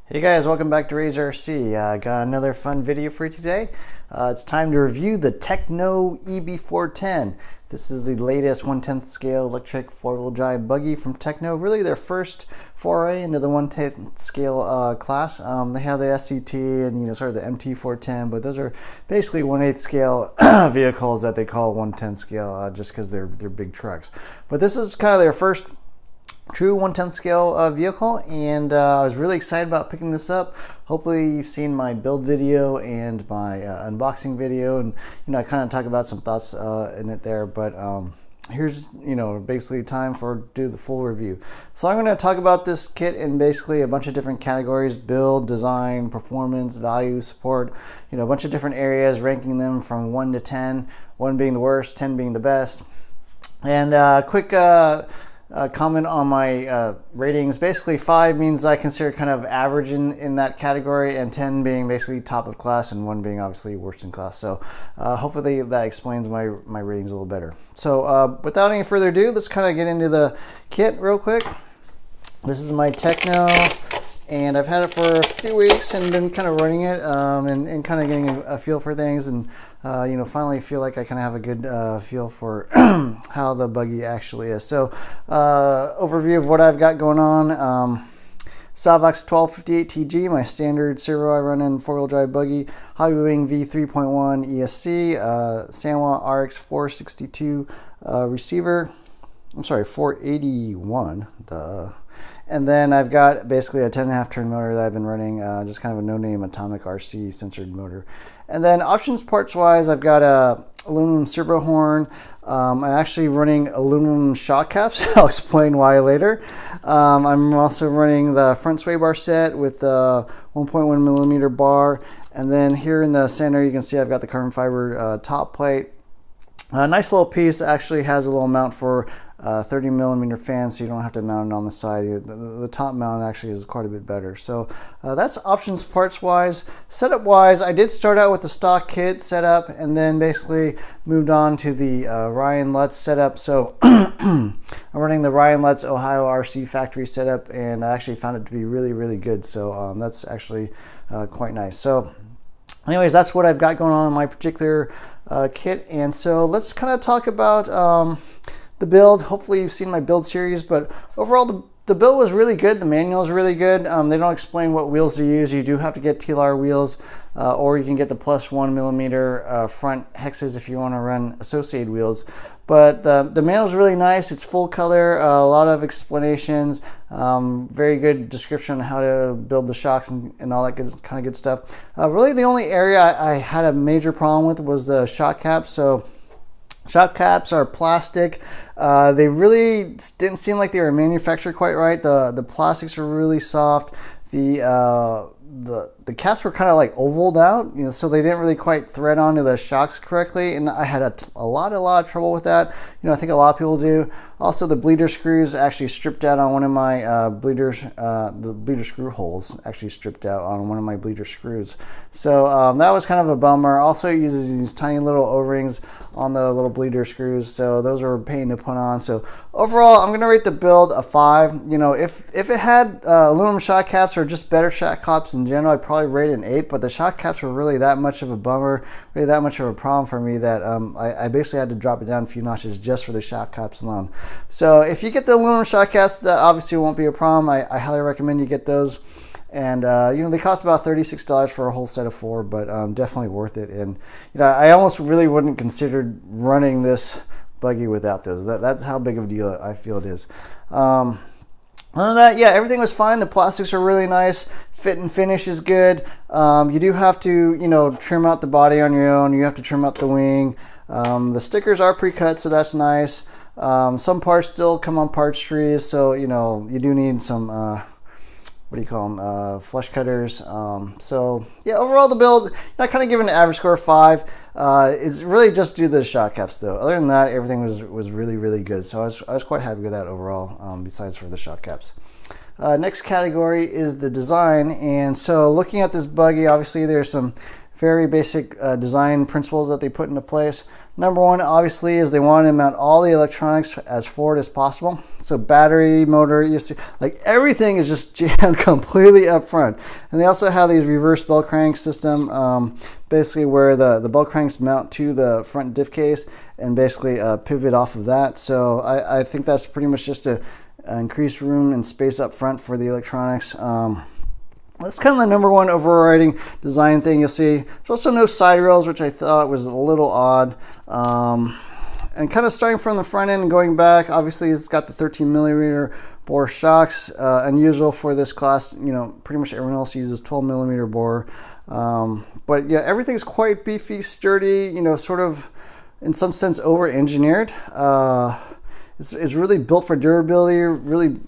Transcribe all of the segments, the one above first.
Hey guys, welcome back to Raise RC. Got another fun video for you today. It's time to review the Tekno EB410. This is the latest 1/10 scale electric four-wheel drive buggy from Tekno. Really their first foray into the 1/10 scale class. They have the SCT and sort of the MT410, but those are basically 1/8 scale vehicles that they call 1/10 scale just because they're big trucks. But this is kind of their first true 1/10 scale vehicle, and I was really excited about picking this up. Hopefully you've seen my build video and my unboxing video, and I kind of talk about some thoughts in it there, but here's basically time for do the full review. So I'm going to talk about this kit in basically a bunch of different categories: build, design, performance, value, support, a bunch of different areas, ranking them from 1 to 10, 1 being the worst, 10 being the best. And quick comment on my ratings. Basically 5 means I consider kind of average in that category, and 10 being basically top of class, and 1 being obviously worst in class. So hopefully that explains my ratings a little better. So without any further ado, let's kind of get into the kit real quick. This is my Tekno, and I've had it for a few weeks and been kind of running it and kind of getting a feel for things, and finally feel like I kind of have a good feel for how the buggy actually is. So overview of what I've got going on. Salvox 1258 TG, my standard servo I run in four-wheel drive buggy. Hobby Wing V3.1 ESC, Sanwa RX 462 receiver. I'm sorry, 481. Duh. And then I've got basically a 10.5 turn motor that I've been running, just kind of a no-name Atomic RC censored motor. And then options parts wise, I've got a aluminum servo horn. I'm actually running aluminum shock caps. I'll explain why later. I'm also running the front sway bar set with the 1.1 millimeter bar. And then here in the center, you can see I've got the carbon fiber top plate. A nice little piece. Actually has a little mount for 30 millimeter fan, so you don't have to mount it on the side. The top mount actually is quite a bit better. So that's options parts wise. Setup wise, I did start out with the stock kit setup and then basically moved on to the Ryan Lutz setup. So I'm running the Ryan Lutz Ohio RC factory setup, and I actually found it to be really good. So that's actually quite nice. So anyways, that's what I've got going on in my particular kit. And so let's kind of talk about the build. Hopefully you've seen my build series, but overall the build was really good. The manual is really good. They don't explain what wheels to use. You do have to get TLR wheels, or you can get the +1 millimeter front hexes if you want to run associated wheels. But the manual is really nice. It's full color, a lot of explanations, very good description on how to build the shocks and all that kind of good stuff. Really the only area I had a major problem with was the shock caps. So shock caps are plastic. They really didn't seem like they were manufactured quite right. The plastics were really soft. The caps were kind of like ovaled out, so they didn't really quite thread onto the shocks correctly, and I had a lot of trouble with that. I think a lot of people do. Also, the bleeder screws actually stripped out on one of my bleeders. The bleeder screw holes actually stripped out on one of my bleeder screws. So that was kind of a bummer. Also, it uses these tiny little O-rings on the little bleeder screws, so those were a pain to put on. So overall, I'm gonna rate the build a 5. If it had aluminum shock caps or just better shock caps in general, I'd probably rate it an 8. But the shock caps were really that much of a bummer, really that much of a problem for me that I basically had to drop it down a few notches just for the shock caps alone. So if you get the aluminum shock caps, that obviously won't be a problem. I highly recommend you get those. And they cost about $36 for a whole set of 4, but definitely worth it. And I almost really wouldn't consider running this buggy without those. That's how big of a deal I feel it is. Other than that, yeah, everything was fine. The plastics are really nice. Fit and finish is good. You do have to trim out the body on your own. You have to trim out the wing. The stickers are pre-cut, so that's nice. Some parts still come on parts trees, so you do need some what do you call them, flush cutters. So yeah, overall the build, I kind of give it an average score of 5. It's really just due to the shock caps though. Other than that, everything was really good. So I was quite happy with that overall, besides for the shock caps. Next category is the design. And so looking at this buggy, obviously there's some very basic design principles that they put into place. Number one, obviously, is they want to mount all the electronics as forward as possible. So battery, motor, ESC, like everything is just jammed completely up front. And they also have these reverse bell crank system, basically where the bell cranks mount to the front diff case and basically pivot off of that. So I think that's pretty much just to increase room and space up front for the electronics. That's kind of the number one overriding design thing you'll see. There's also no side rails, which I thought was a little odd. And kind of starting from the front end and going back, obviously it's got the 13 millimeter bore shocks, unusual for this class. You know, pretty much everyone else uses 12 millimeter bore. But yeah, everything's quite beefy, sturdy, you know, sort of in some sense over-engineered. It's really built for durability, really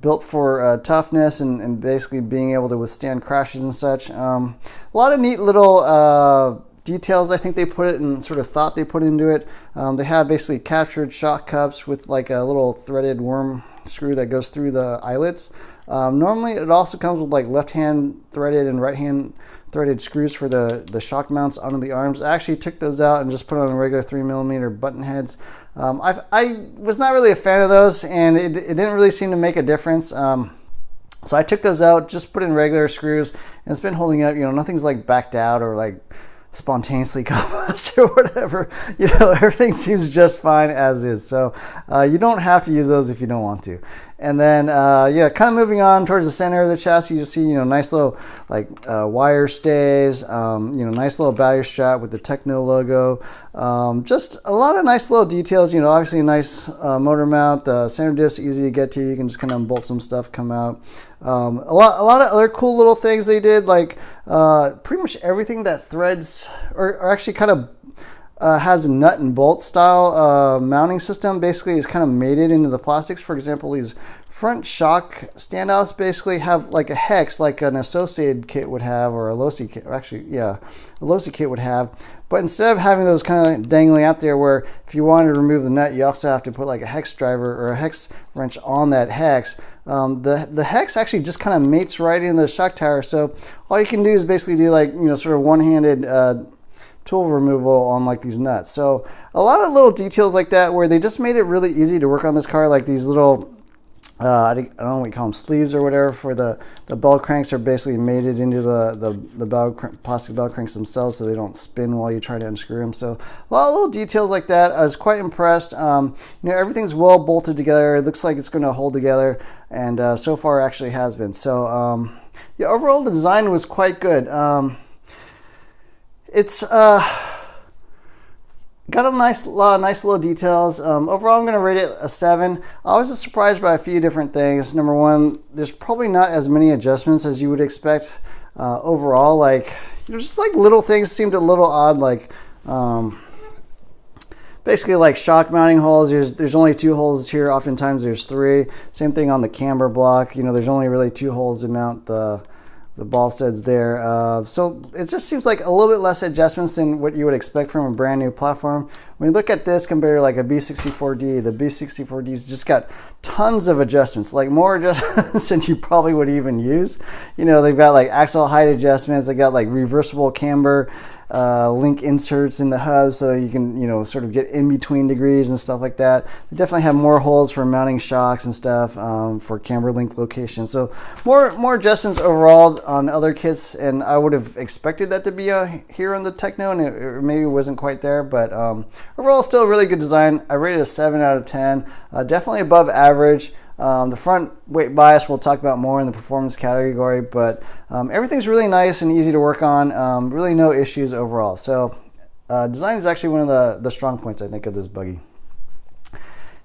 built for toughness and basically being able to withstand crashes and such. A lot of neat little details I think they put it and sort of thought they put into it. They have basically captured shock cups with like a little threaded worm screw that goes through the eyelets. Normally it also comes with like left hand threaded and right hand threaded screws for the shock mounts onto the arms. I actually took those out and just put on regular 3 millimeter button heads. I was not really a fan of those, and it didn't really seem to make a difference. So I took those out, just put in regular screws, and it's been holding up. You know, nothing's like backed out or like spontaneously combust or whatever. You know, everything seems just fine as is. So you don't have to use those if you don't want to. And then, yeah, kind of moving on towards the center of the chassis, you see, you know, nice little like wire stays, you know, nice little battery strap with the Tekno logo. Just a lot of nice little details. You know, obviously a nice motor mount. The center diff's easy to get to. You can just kind of unbolt some stuff, come out. A lot of other cool little things they did, like pretty much everything that threads or actually kind of has a nut and bolt style mounting system basically is kind of mated into the plastics. For example, these front shock standouts basically have like a hex like an associated kit would have, or a Losi kit, or actually, yeah, a Losi kit would have. But instead of having those kind of dangling out there where if you wanted to remove the nut, you also have to put like a hex driver or a hex wrench on that hex. The hex actually just kind of mates right into the shock tower. So all you can do is basically do like, you know, sort of one-handed tool removal on like these nuts. So a lot of little details like that where they just made it really easy to work on this car, like these little I don't know what you call them, sleeves or whatever for the bell cranks are basically mated into the plastic bell cranks themselves so they don't spin while you try to unscrew them. So a lot of little details like that. I was quite impressed. You know, everything's well bolted together. It looks like it's going to hold together, and so far actually has been. So yeah, overall the design was quite good. It's got a nice little details. Overall, I'm going to rate it a 7. I was surprised by a few different things. Number one, there's probably not as many adjustments as you would expect overall. Like, you know, just like little things seemed a little odd. Like, basically like shock mounting holes. There's only 2 holes here. Oftentimes there's 3. Same thing on the camber block. You know, there's only really 2 holes to mount the ball studs there. So it just seems like a little bit less adjustments than what you would expect from a brand new platform. When you look at this compared to like a B64D, the B64D's just got tons of adjustments, like more adjustments than you probably would even use. You know, they've got like axle height adjustments, they got like reversible camber link inserts in the hub so you can, you know, sort of get in between degrees and stuff like that. They definitely have more holes for mounting shocks and stuff for camber link location. So more adjustments overall on other kits, and I would have expected that to be here on the Tekno, and it maybe wasn't quite there, but overall still a really good design. I rated a 7 out of 10. Definitely above average. The front weight bias we'll talk about more in the performance category, but everything's really nice and easy to work on. Really no issues overall. So design is actually one of the strong points, I think, of this buggy.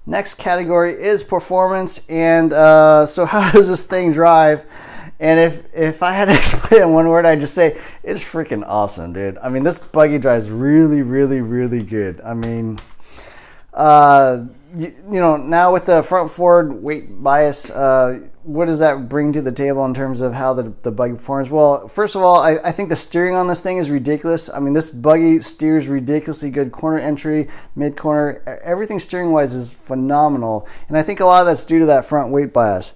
Next category is performance, and so how does this thing drive? And if I had to explain in one word, I'd just say it's freaking awesome, dude. I mean, this buggy drives really, really, really good. I mean, you know, now with the front forward weight bias, what does that bring to the table in terms of how the buggy performs? Well, first of all, I think the steering on this thing is ridiculous. I mean, this buggy steers ridiculously good. Corner entry, mid corner, everything steering wise is phenomenal. And I think a lot of that's due to that front weight bias.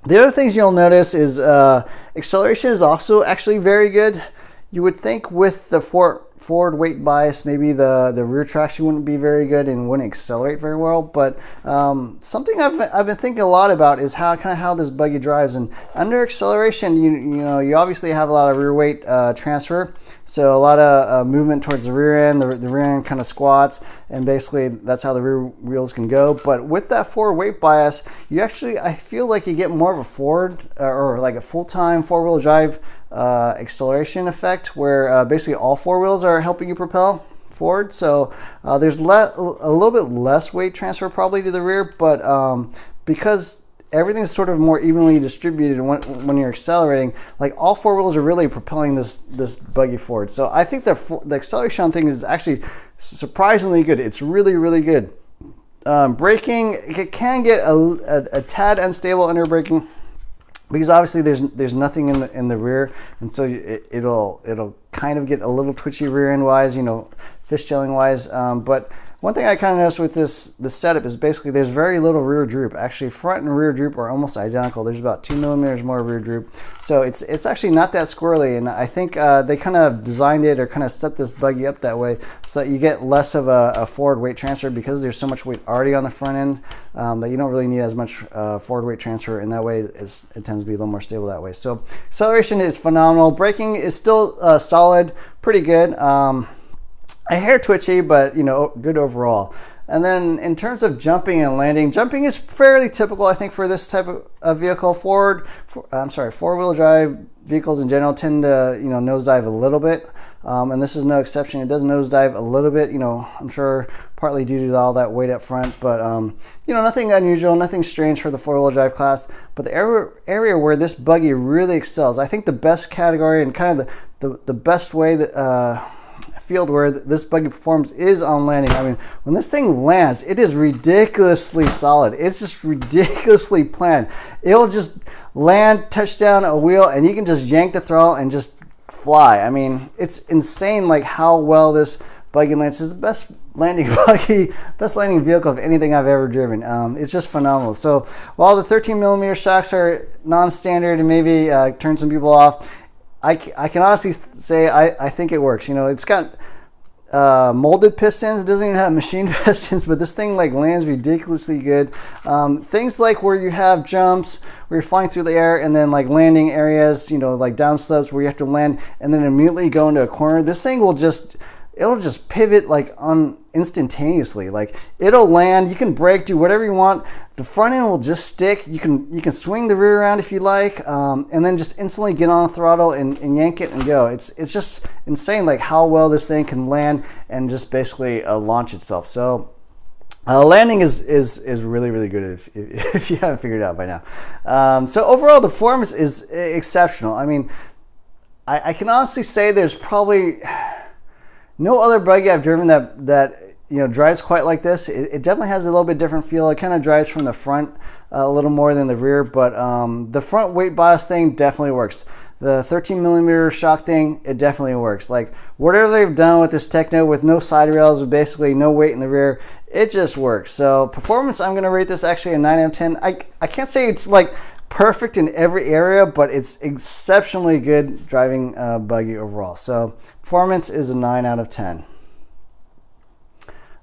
The other things you'll notice is acceleration is also actually very good. You would think with the forward weight bias, maybe the rear traction wouldn't be very good and wouldn't accelerate very well. But something I've been thinking a lot about is how this buggy drives. And under acceleration, you obviously have a lot of rear weight transfer, so a lot of movement towards the rear end. The rear end kind of squats, and basically that's how the rear wheels can go. But with that forward weight bias, I feel like you get more of a forward or like a full-time four-wheel drive acceleration effect, where basically all four wheels are helping you propel forward. So there's a little bit less weight transfer probably to the rear, but because everything's sort of more evenly distributed when you're accelerating, like all four wheels are really propelling this buggy forward. So I think the acceleration thing is actually surprisingly good. It's really, really good. Braking, it can get a tad unstable under braking, because obviously there's nothing in the rear, and so it'll kind of get a little twitchy rear end wise, fishtailing wise. But one thing I kind of noticed with this setup is basically there's very little rear droop. Actually, front and rear droop are almost identical. There's about 2 millimeters more rear droop, so it's actually not that squirrely. And I think they kind of designed it or kind of set this buggy up that way so that you get less of a forward weight transfer, because there's so much weight already on the front end that you don't really need as much forward weight transfer. And that way it tends to be a little more stable that way. So acceleration is phenomenal. Braking is still solid, pretty good. A hair twitchy, but good overall. And then in terms of jumping and landing, jumping is fairly typical, I think, for this type of vehicle. Four-wheel drive vehicles in general tend to nosedive a little bit, and this is no exception. It does nosedive a little bit, I'm sure partly due to all that weight up front, but nothing unusual, nothing strange for the four-wheel drive class. But the area where this buggy really excels, I think the best category and kind of the best way that field where this buggy performs is on landing. I mean, when this thing lands, it is ridiculously solid. It's just ridiculously planned. It'll just land, touch down a wheel, and you can just yank the throttle and just fly. I mean, it's insane like how well this buggy lands. It's the best landing vehicle of anything I've ever driven. It's just phenomenal. So while the 13 millimeter shocks are non-standard and maybe turn some people off, I can honestly say I think it works. It's got molded pistons. It doesn't even have machined pistons, but this thing lands ridiculously good. Things like where you have jumps, where you're flying through the air, and then landing areas, like down slopes where you have to land and then immediately go into a corner. This thing will it'll just pivot instantaneously. It'll land, you can brake, do whatever you want. The front end will just stick. You can swing the rear around if you like, and then just instantly get on the throttle and yank it and go. It's just insane how well this thing can land and just basically launch itself. So landing is really, really good if you haven't figured it out by now. So overall, the performance is exceptional. I mean, I can honestly say there's probably no other buggy I've driven that drives quite like this. It definitely has a little bit different feel. It kind of drives from the front a little more than the rear, but the front weight bias thing definitely works. The 13 millimeter shock thing, it definitely works. Whatever they've done with this Tekno with no side rails, with basically no weight in the rear, it just works. So performance, I'm going to rate this actually a 9 out of 10. I can't say it's perfect in every area, but it's exceptionally good driving buggy overall. So performance is a 9 out of 10.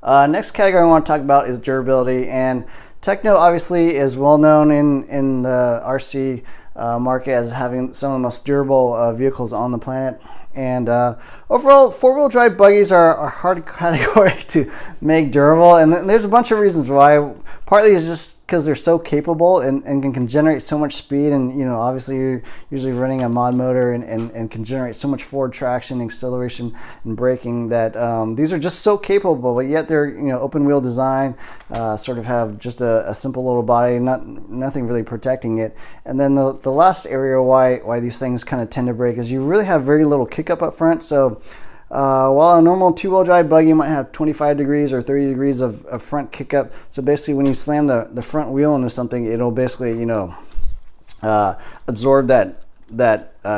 Next category I want to talk about is durability, and Tekno obviously is well known in the RC market as having some of the most durable vehicles on the planet. And overall, four-wheel drive buggies are a hard category to make durable, and there's a bunch of reasons why. Partly is just because they're so capable and can generate so much speed, and obviously you're usually running a mod motor and can generate so much forward traction, acceleration, and braking that these are just so capable, but yet they're open wheel design, sort of have just a simple little body, nothing really protecting it. And then the last area why these things kind of tend to break is you really have very little kick up front. So while a normal two-wheel drive buggy might have 25 degrees or 30 degrees of front kick up, so basically when you slam the front wheel into something, it'll basically absorb that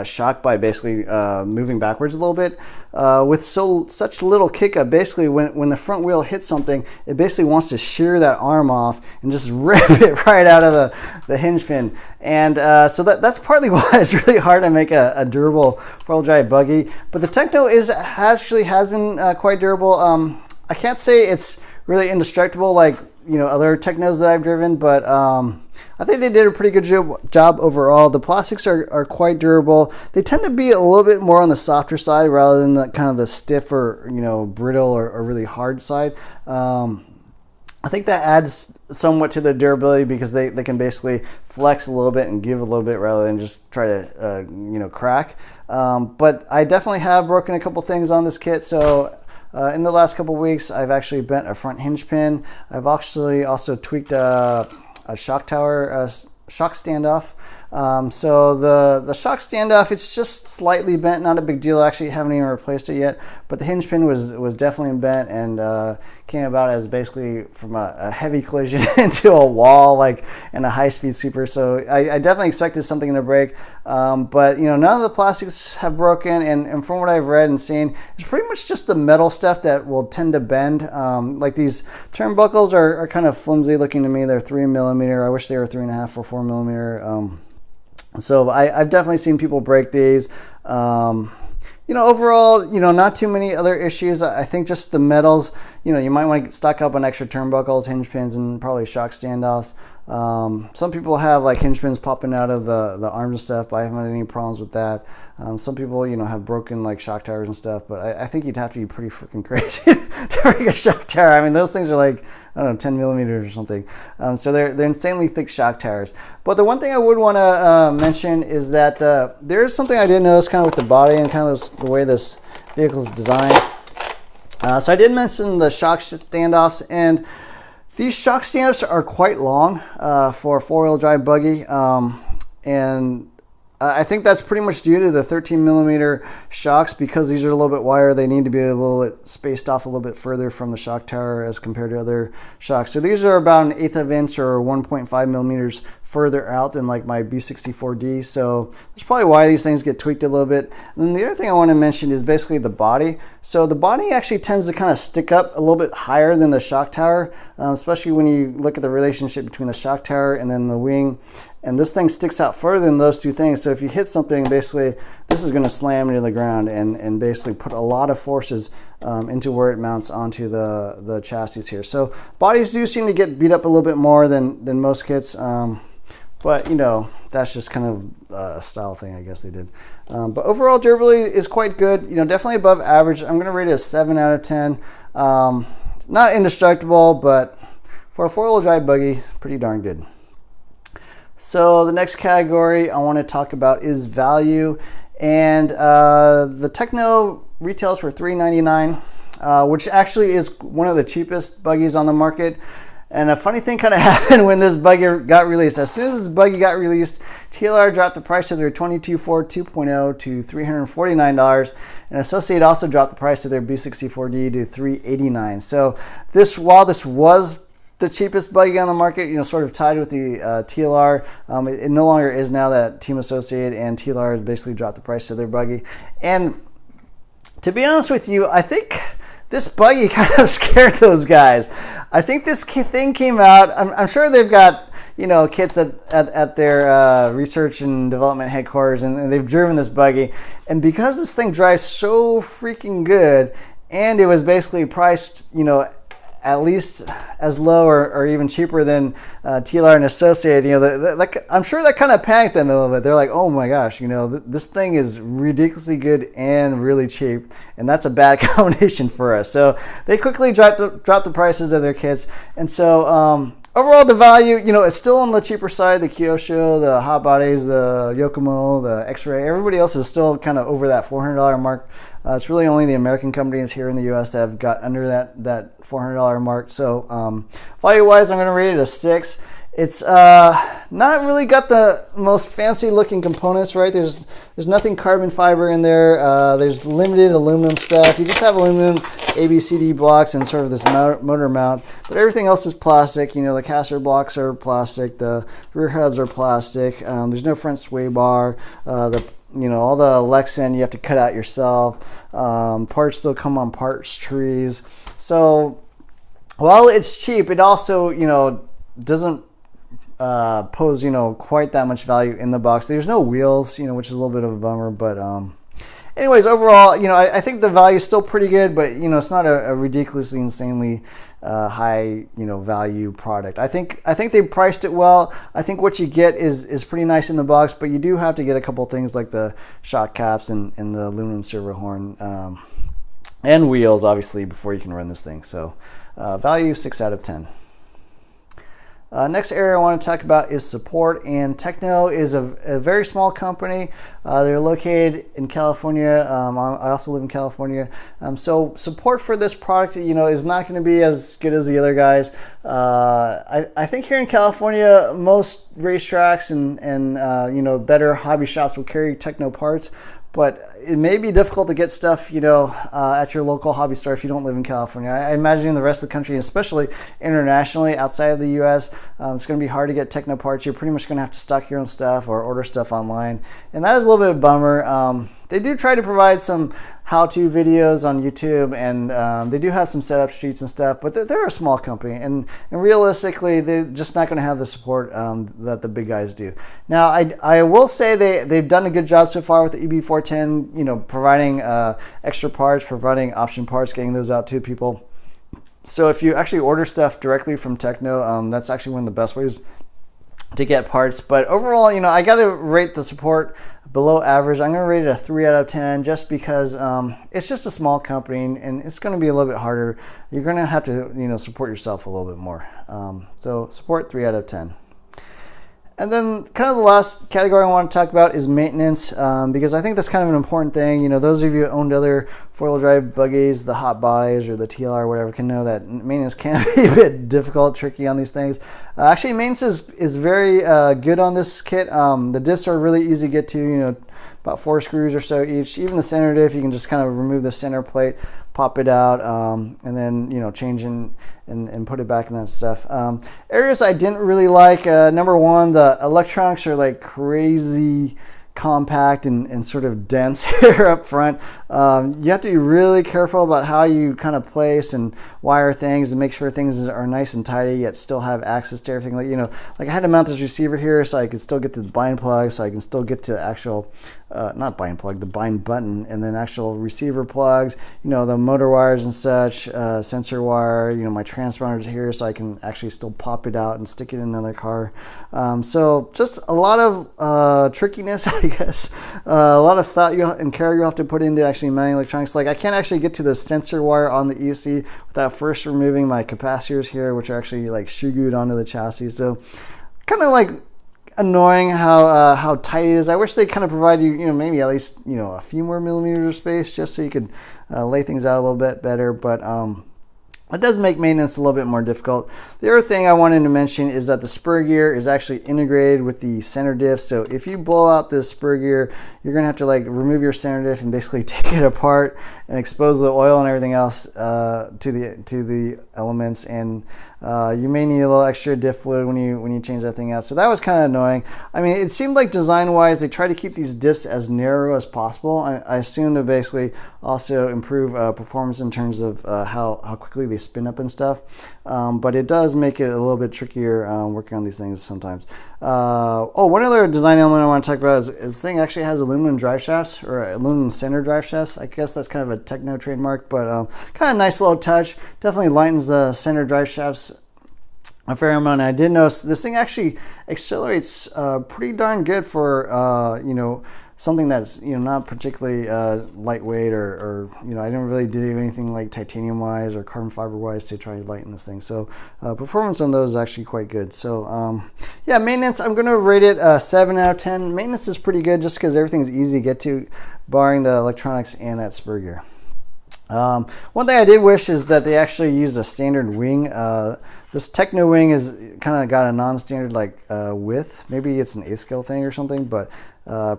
shock by basically moving backwards a little bit. With such little kick up, basically when the front wheel hits something, it basically wants to shear that arm off and just rip it right out of the hinge pin. And so that's partly why it's really hard to make a durable four-wheel drive buggy. But the Tekno actually has been quite durable. I can't say it's really indestructible like other Teknos that I've driven, but I think they did a pretty good job overall. The plastics are quite durable. They tend to be a little bit more on the softer side rather than the kind of the stiff or brittle or really hard side. I think that adds somewhat to the durability because they can basically flex a little bit and give a little bit rather than just try to crack. But I definitely have broken a couple things on this kit. So in the last couple weeks, I've actually bent a front hinge pin. I've actually also tweaked a shock tower, shock standoff. So the shock standoff, it's just slightly bent, not a big deal. I actually haven't even replaced it yet, but the hinge pin was definitely bent and came about as basically from a heavy collision into a wall, like in a high-speed sweeper. So I definitely expected something to break, but none of the plastics have broken, and from what I've read and seen, it's pretty much just the metal stuff that will tend to bend. Like these turnbuckles are kind of flimsy looking to me. They're 3mm. I wish they were 3.5 or 4mm. So I've definitely seen people break these. Overall, not too many other issues. I think just the metals, you might want to stock up on extra turnbuckles, hinge pins, and probably shock standoffs. Some people have like hinge pins popping out of the arms and stuff, but I haven't had any problems with that. Some people, have broken like shock towers and stuff, but I think you'd have to be pretty freaking crazy to break a shock tower. I mean, those things are like, I don't know, 10mm or something. So they're insanely thick shock towers. But the one thing I would want to mention is that there's something I did notice kind of with the body and kind of the way this vehicle is designed. So I did mention the shock standoffs, and these shock standoffs are quite long for a four-wheel drive buggy, and I think that's pretty much due to the 13mm shocks. Because these are a little bit wider, they need to be a little bit spaced off a little bit further from the shock tower as compared to other shocks. So these are about 1/8 of an inch or 1.5mm further out than like my B64D. So that's probably why these things get tweaked a little bit. And then the other thing I want to mention is basically the body. So the body actually tends to kind of stick up a little bit higher than the shock tower, especially when you look at the relationship between the shock tower and then the wing. And this thing sticks out further than those two things. So if you hit something, basically this is going to slam into the ground and basically put a lot of forces into where it mounts onto the chassis here. So bodies do seem to get beat up a little bit more than most kits. But that's just kind of a style thing, I guess they did. But overall durability is quite good. Definitely above average. I'm going to rate it a 7 out of 10. Not indestructible, but for a four-wheel drive buggy, pretty darn good. So the next category I want to talk about is value, and the Tekno retails for $399, which actually is one of the cheapest buggies on the market. And a funny thing kind of happened when this buggy got released. As soon as this buggy got released, TLR dropped the price of their 22 Ford 2.0 to $349, and Associate also dropped the price of their B64D to $389. So while this was the cheapest buggy on the market, sort of tied with the TLR, it no longer is now that Team Associate and TLR has basically dropped the price of their buggy. And to be honest with you, I think this buggy kind of scared those guys. I think this thing came out, I'm sure they've got kits at their research and development headquarters, and they've driven this buggy. And because this thing drives so freaking good, and it was basically priced, at least as low or even cheaper than TLR and Associate, I'm sure that kind of panicked them a little bit. They're like, oh my gosh, this thing is ridiculously good and really cheap, and that's a bad combination for us. So they quickly dropped the prices of their kits. And so overall, the value, it's still on the cheaper side. The Kyosho, the Hot Bodies, the Yokomo, the X-Ray, everybody else is still kind of over that $400 mark. It's really only the American companies here in the U.S. that have got under that $400 mark. So value-wise, I'm going to rate it a 6. It's not really got the most fancy looking components, right? There's nothing carbon fiber in there. There's limited aluminum stuff. You just have aluminum ABCD blocks and sort of this motor mount, but everything else is plastic. You know, the caster blocks are plastic. The rear hubs are plastic. There's no front sway bar. All the Lexan you have to cut out yourself. Parts still come on parts trees. So while it's cheap, it also, doesn't pose, quite that much value in the box. There's no wheels, which is a little bit of a bummer, but anyways, overall, I think the value is still pretty good, but it's not a ridiculously, insanely high, value product. I think they priced it well. I think what you get is pretty nice in the box, but you do have to get a couple things like the shock caps and the aluminum servo horn and wheels, obviously, before you can run this thing. So value 6 out of 10. Next area I want to talk about is support, and Tekno is a very small company. They're located in California. I also live in California. So support for this product, is not going to be as good as the other guys. I think here in California, most racetracks and better hobby shops will carry Tekno parts. But it may be difficult to get stuff, at your local hobby store if you don't live in California. I imagine in the rest of the country, especially internationally, outside of the U.S., it's going to be hard to get Tekno parts. You're pretty much going to have to stock your own stuff or order stuff online. And that is a little bit of a bummer. They do try to provide some how-to videos on YouTube, and they do have some setup sheets and stuff, but they're a small company, and realistically, they're just not going to have the support that the big guys do. Now, I will say they've done a good job so far with the EB410, providing extra parts, providing option parts, getting those out to people. So if you actually order stuff directly from Tekno, that's actually one of the best ways to get parts. But overall, I got to rate the support below average. I'm going to rate it a 3 out of 10 just because it's just a small company, and it's going to be a little bit harder. You're going to have to, support yourself a little bit more. So support 3 out of 10. And then kind of the last category I want to talk about is maintenance, because I think that's kind of an important thing. Those of you who owned other four-wheel drive buggies, the hot bodies or the TLR or whatever, can know that maintenance can be a bit difficult, tricky on these things. Actually, maintenance is very good on this kit. The diffs are really easy to get to, about 4 screws or so each. Even the center diff, you can just kind of remove the center plate, pop it out, and then change and put it back and that stuff. Areas I didn't really like, number one, the electronics are like crazy compact and sort of dense here up front. You have to be really careful about how you kind of place and wire things and make sure things are nice and tidy, yet still have access to everything. Like I had to mount this receiver here so I could still get to the bind plug, so I can still get to actual not bind plug, the bind button, and then actual receiver plugs, the motor wires and such, sensor wire, my transponders here, so I can actually still pop it out and stick it in another car. So just a lot of trickiness, I guess. A lot of thought and care you have to put into actually mounting electronics. Like I can't actually get to the sensor wire on the EC without first removing my capacitors here, which are actually like shoe glued onto the chassis. So kind of like annoying how tight it is. I wish they kind of provide you, maybe at least, a few more millimeters of space just so you could lay things out a little bit better. But it does make maintenance a little bit more difficult. The other thing I wanted to mention is that the spur gear is actually integrated with the center diff. So if you blow out this spur gear, you're going to have to remove your center diff and basically take it apart and expose the oil and everything else to the elements. And you may need a little extra diff fluid when you change that thing out. So that was kind of annoying. I mean, it seemed like design-wise, they try to keep these diffs as narrow as possible. I assume to basically also improve performance in terms of how quickly they spin up and stuff. But it does make it a little bit trickier working on these things sometimes. One other design element I want to talk about is this thing actually has aluminum drive shafts, or aluminum center drive shafts. I guess that's kind of a Tekno trademark, but kind of nice little touch. Definitely lightens the center drive shafts a fair amount. I did notice this thing actually accelerates pretty darn good for something that's not particularly lightweight or I didn't really do anything like titanium wise or carbon fiber wise to try to lighten this thing. So performance on those is actually quite good. So yeah, maintenance, I'm going to rate it 7 out of 10. Maintenance is pretty good just because everything's easy to get to, barring the electronics and that spur gear. One thing I did wish is that they actually used a standard wing. This Tekno wing is kind of got a non-standard like width. Maybe it's an A-scale thing or something, but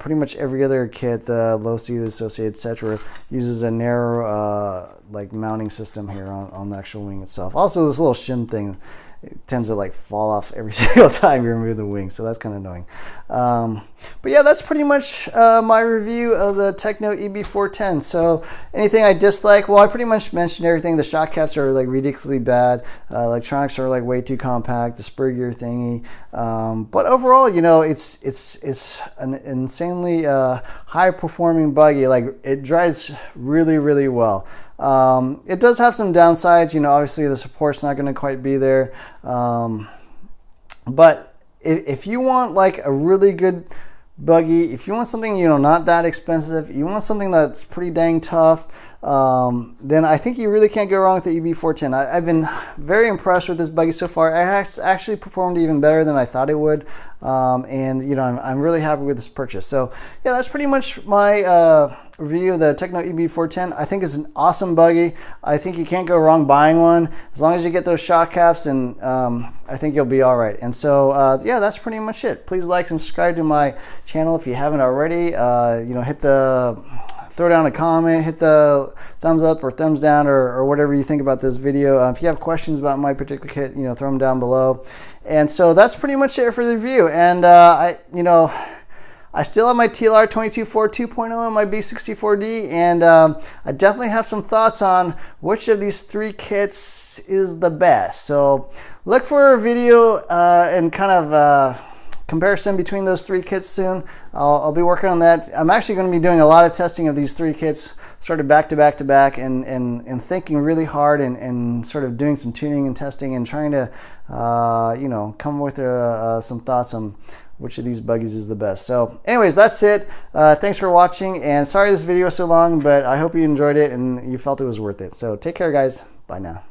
pretty much every other kit, the low C, the associated, etc., uses a narrow like mounting system here on the actual wing itself. Also, this little shim thing, it tends to like fall off every single time you remove the wing, so that's kind of annoying. But yeah, that's pretty much my review of the Tekno EB410. So anything I dislike, well, I pretty much mentioned everything. The shock caps are like ridiculously bad. Electronics are like way too compact. The spur gear thingy. But overall, you know, it's an insanely high performing buggy. Like, it drives really, really well. It does have some downsides, you know, obviously the support's not going to quite be there. But if you want like a really good buggy, if you want something, you know, not that expensive, you want something that's pretty dang tough, then I think you really can't go wrong with the EB410. I've been very impressed with this buggy so far. It actually performed even better than I thought it would, and you know, I'm really happy with this purchase. So yeah, that's pretty much my review of the Tekno EB410. I think it's an awesome buggy. I think you can't go wrong buying one as long as you get those shock caps, and I think you'll be all right. And so yeah, that's pretty much it. Please like and subscribe to my channel if you haven't already. You know, throw down a comment, hit the thumbs up or thumbs down, or whatever you think about this video. If you have questions about my particular kit, you know, throw them down below. And so that's pretty much it for the review. And I still have my TLR 22.4 2.0 and my B64D, and I definitely have some thoughts on which of these three kits is the best. So look for a video and kind of comparison between those three kits soon. I'll be working on that. I'm actually going to be doing a lot of testing of these three kits, sort of back to back to back, and thinking really hard, and sort of doing some tuning and testing and trying to you know, come with some thoughts on which of these buggies is the best. So anyways, that's it. Thanks for watching, and sorry this video was so long, but I hope you enjoyed it and you felt it was worth it. So take care, guys. Bye now.